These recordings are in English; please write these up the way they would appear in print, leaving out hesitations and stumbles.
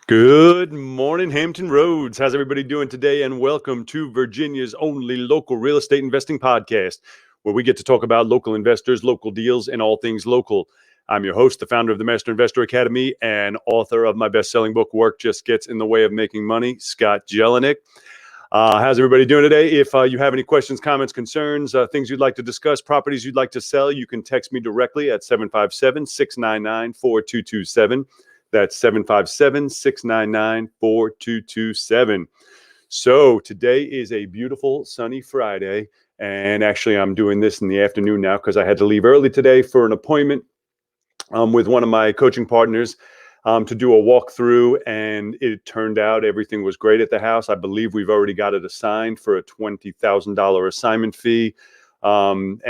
Good morning, Hampton Roads. How's everybody doing today? And welcome to Virginia's only local real estate investing podcast, where we get to talk about local investors, local deals, and all things local. I'm your host, the founder of the Master Investor Academy, and author of my best-selling book, Work Just Gets in the Way of Making Money, Scott Jelinek. How's everybody doing today? If you have any questions, comments, concerns, things you'd like to discuss, properties you'd like to sell, you can text me directly at 757-699-4227. That's 757-699-4227. So today is a beautiful sunny Friday. And actually, I'm doing this in the afternoon now because I had to leave early today for an appointment with one of my coaching partners to do a walkthrough. And it turned out everything was great at the house. I believe we've already got it assigned for a $20,000 assignment fee. And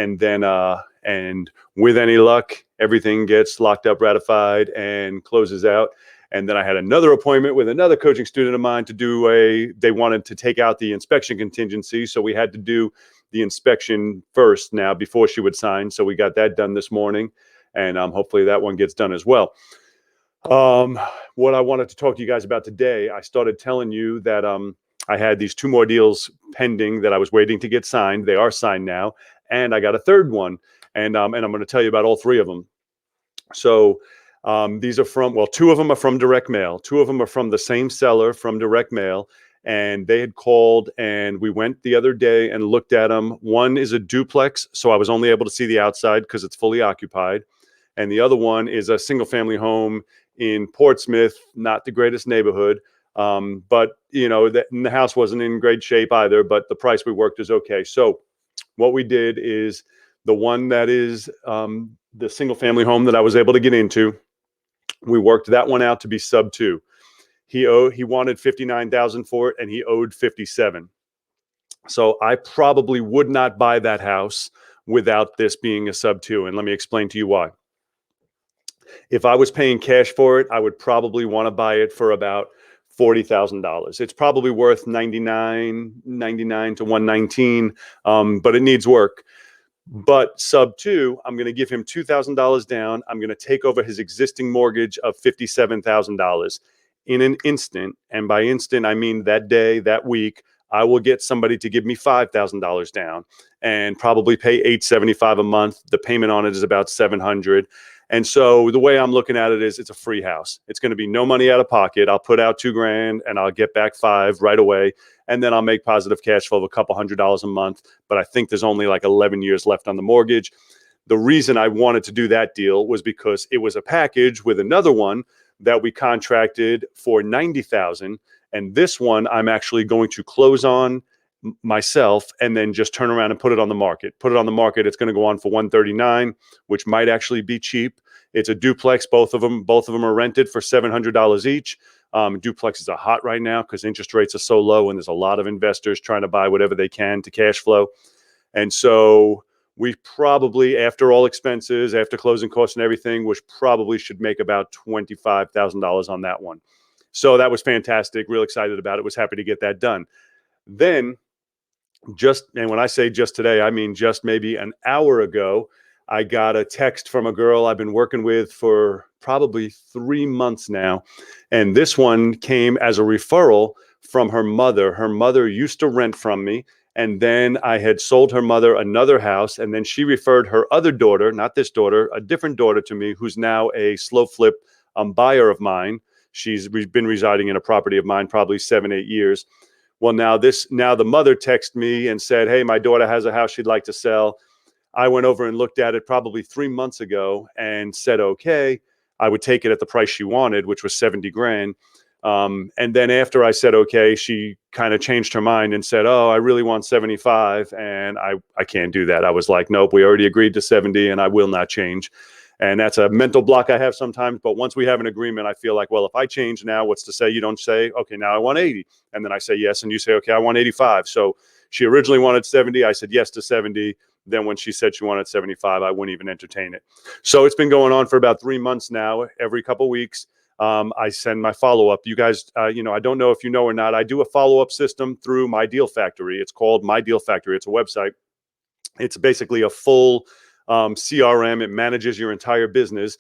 with any luck, everything gets locked up, ratified, and closes out. And then I had another appointment with another coaching student of mine to do they wanted to take out the inspection contingency. So we had to do the inspection first now before she would sign. So we got that done this morning. And hopefully that one gets done as well. What I wanted to talk to you guys about today, I started telling you that I had these two more deals pending that I was waiting to get signed. They are signed now. And I got a third one. And I'm going to tell you about all three of them. So these are two of them are from direct mail. Two of them are from the same seller from direct mail. And they had called, and we went the other day and looked at them. One is a duplex, so I was only able to see the outside because it's fully occupied. And the other one is a single family home in Portsmouth, not the greatest neighborhood. But, the house wasn't in great shape either, but the price we worked is okay. So what we did is the one that is the single family home that I was able to get into, we worked that one out to be sub 2. He wanted $59,000 for it, and he owed $57,000. So I probably would not buy that house without this being a sub 2. And let me explain to you why. If I was paying cash for it, I would probably want to buy it for about $40,000. It's probably worth $99 to $119, but it needs work. But sub 2, I'm going to give him $2,000 down. I'm going to take over his existing mortgage of $57,000 in an instant. And by instant, I mean that day, that week, I will get somebody to give me $5,000 down and probably pay $875 a month. The payment on it is about $700. And so the way I'm looking at it is it's a free house. It's going to be no money out of pocket. I'll put out $2,000 and I'll get back $5,000 right away. And then I'll make positive cash flow of a couple $100 a month. But I think there's only like 11 years left on the mortgage. The reason I wanted to do that deal was because it was a package with another one that we contracted for $90,000. And this one I'm actually going to close on myself and then just turn around and put it on the market. It's going to go on for $139,000, which might actually be cheap. It's a duplex. Both of them are rented for $700 each. Duplexes are hot right now because interest rates are so low, and there's a lot of investors trying to buy whatever they can to cash flow. And so we probably, after all expenses, after closing costs and everything, which probably should make about $25,000 on that one. So that was fantastic. Real excited about it. Was happy to get that done. Then and when I say just today, I mean just maybe an hour ago, I got a text from a girl I've been working with for probably 3 months now. And this one came as a referral from her mother. Her mother used to rent from me. And then I had sold her mother another house. And then she referred her other daughter, not this daughter, a different daughter to me, who's now a slow flip buyer of mine. She's been residing in a property of mine probably 7-8 years. Well, now the mother texted me and said, hey, my daughter has a house she'd like to sell. I went over and looked at it probably 3 months ago and said, okay, I would take it at the price she wanted, which was $70,000. And then after I said, okay, she kind of changed her mind and said, oh, I really want 75. And I can't do that. I was like, nope, we already agreed to 70 and I will not change. And that's a mental block I have sometimes. But once we have an agreement, I feel like, well, if I change now, what's to say you don't say, okay, now I want 80. And then I say yes. And you say, okay, I want 85. So she originally wanted 70. I said yes to 70. Then when she said she wanted 75, I wouldn't even entertain it. So it's been going on for about 3 months now. Every couple of weeks, I send my follow-up. You guys, I don't know if you know or not, I do a follow-up system through My Deal Factory. It's called My Deal Factory. It's a website. It's basically a full CRM. It manages your entire business.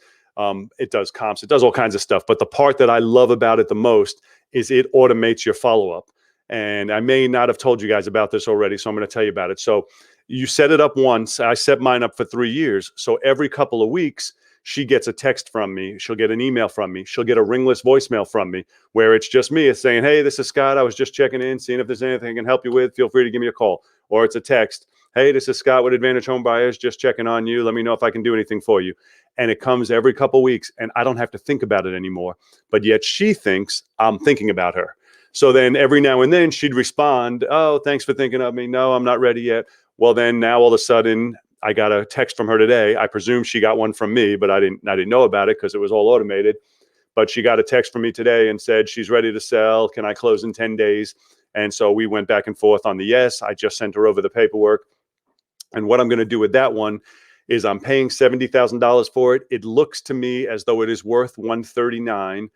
It does comps, it does all kinds of stuff. But the part that I love about it the most is it automates your follow-up. And I may not have told you guys about this already, so I'm going to tell you about it. So you set it up once. I set mine up for 3 years. So every couple of weeks, she gets a text from me. She'll get an email from me. She'll get a ringless voicemail from me where it's just me. It's saying, hey, this is Scott. I was just checking in, seeing if there's anything I can help you with. Feel free to give me a call. Or it's a text. Hey, this is Scott with Advantage Home Buyers. Just checking on you. Let me know if I can do anything for you. And it comes every couple of weeks, and I don't have to think about it anymore. But yet she thinks I'm thinking about her. So then every now and then she'd respond, oh, thanks for thinking of me. No, I'm not ready yet. Well, then now all of a sudden I got a text from her today. I presume she got one from me, but I didn't know about it because it was all automated. But she got a text from me today and said she's ready to sell. Can I close in 10 days? And so we went back and forth on the yes. I just sent her over the paperwork. And what I'm going to do with that one is I'm paying $70,000 for it. It looks to me as though it is worth $139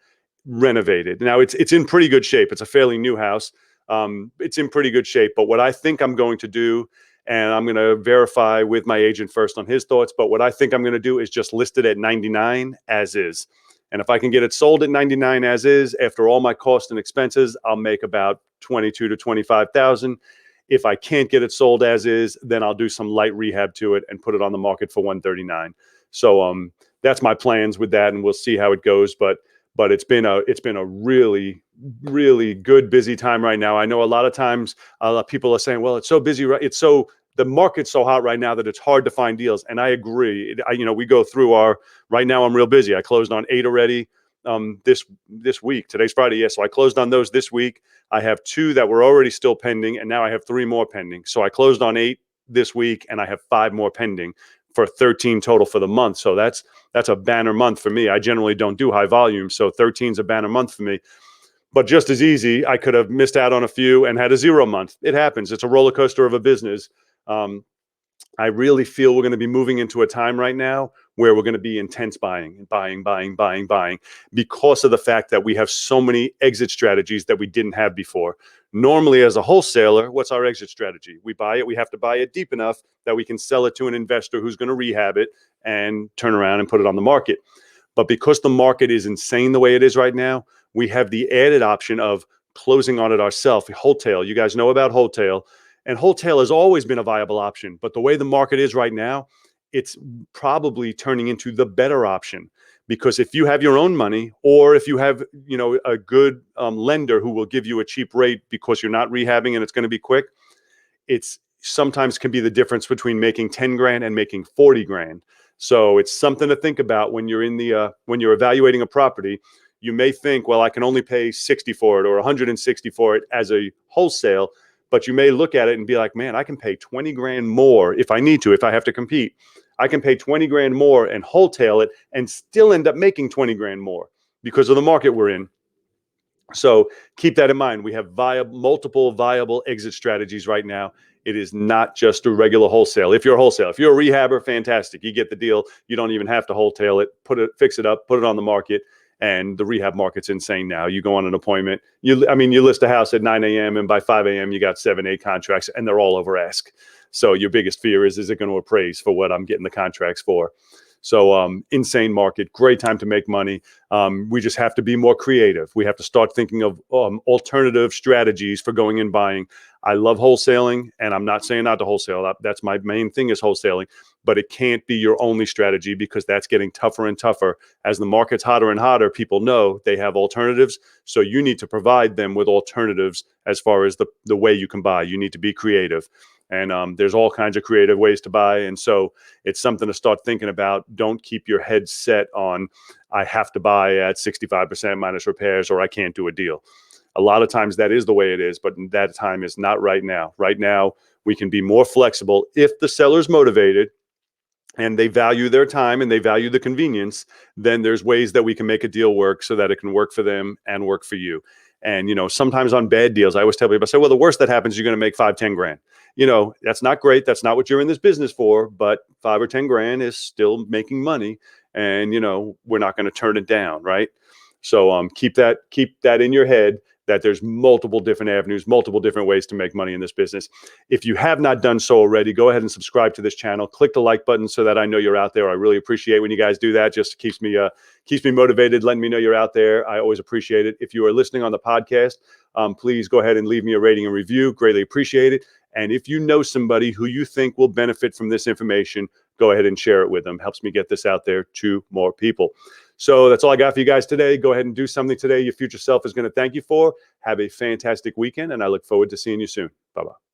renovated. Now it's in pretty good shape. It's a fairly new house. It's in pretty good shape. But what I think I'm going to do, and I'm going to verify with my agent first on his thoughts, but what I think I'm going to do is just list it at 99 as is. And if I can get it sold at 99 as is, after all my costs and expenses, I'll make about 22 to 25,000. If I can't get it sold as is, then I'll do some light rehab to it and put it on the market for 139. So that's my plans with that, and we'll see how it goes. But it's been a really, really good, busy time right now. I know a lot of times people are saying, well, it's so busy, right? The market's so hot right now that it's hard to find deals. And I agree. We go through right now I'm real busy. I closed on 8 already this week. Today's Friday. Yeah. So I closed on those this week. I have 2 that were already still pending, and now I have 3 more pending. So I closed on 8 this week, and I have 5 more pending for 13 total for the month. So that's a banner month for me. I generally don't do high volume, so 13 is a banner month for me. But just as easy, I could have missed out on a few and had a 0 month. It happens. It's a roller coaster of a business. I really feel we're going to be moving into a time right now where we're going to be intense buying because of the fact that we have so many exit strategies that we didn't have before. Normally, as a wholesaler, what's our exit strategy? We buy it. We have to buy it deep enough that we can sell it to an investor who's going to rehab it and turn around and put it on the market. But because the market is insane the way it is right now, we have the added option of closing on it ourselves. Wholetail, you guys know about wholetail. And wholetail has always been a viable option. But the way the market is right now, it's probably turning into the better option. Because if you have your own money, or if you have a good lender who will give you a cheap rate because you're not rehabbing and it's going to be quick, it's sometimes can be the difference between making 10 grand and making 40 grand. So it's something to think about when you're when you're evaluating a property. You may think, well, I can only pay 60 for it or 160 for it as a wholesale. But you may look at it and be like, man, I can pay 20 grand more if I need to, if I have to compete. I can pay 20 grand more and wholetail it and still end up making 20 grand more because of the market we're in. So keep that in mind. We have multiple viable exit strategies right now. It is not just a regular wholesale. If you're a wholesale, if you're a rehabber, fantastic. You get the deal. You don't even have to wholesale it, fix it up, put it on the market. And the rehab market's insane now. You go on an appointment. You list a house at 9 a.m. and by 5 a.m. you got 7, 8 contracts, and they're all over ask. So your biggest fear is it going to appraise for what I'm getting the contracts for? So insane market, great time to make money. We just have to be more creative. We have to start thinking of alternative strategies for going and buying. I love wholesaling, and I'm not saying not to wholesale. That's my main thing is wholesaling, but it can't be your only strategy because that's getting tougher and tougher. As the market's hotter and hotter, people know they have alternatives. So you need to provide them with alternatives as far as the way you can buy. You need to be creative. And there's all kinds of creative ways to buy. And so it's something to start thinking about. Don't keep your head set on, I have to buy at 65% minus repairs or I can't do a deal. A lot of times that is the way it is, but that time is not right now. Right now, we can be more flexible if the seller's motivated and they value their time and they value the convenience. Then there's ways that we can make a deal work so that it can work for them and work for you. And, sometimes on bad deals, I always tell people, I say, well, the worst that happens, you're going to make 5, 10 grand. That's not great. That's not what you're in this business for, but 5 or 10 grand is still making money. And, we're not going to turn it down. Right. So keep that in your head that there's multiple different avenues, multiple different ways to make money in this business. If you have not done so already, go ahead and subscribe to this channel. Click the like button so that I know you're out there. I really appreciate when you guys do that. Just keeps me motivated, letting me know you're out there. I always appreciate it. If you are listening on the podcast, please go ahead and leave me a rating and review. Greatly appreciate it. And if you know somebody who you think will benefit from this information, go ahead and share it with them. Helps me get this out there to more people. So that's all I got for you guys today. Go ahead and do something today your future self is going to thank you for. Have a fantastic weekend, and I look forward to seeing you soon. Bye-bye.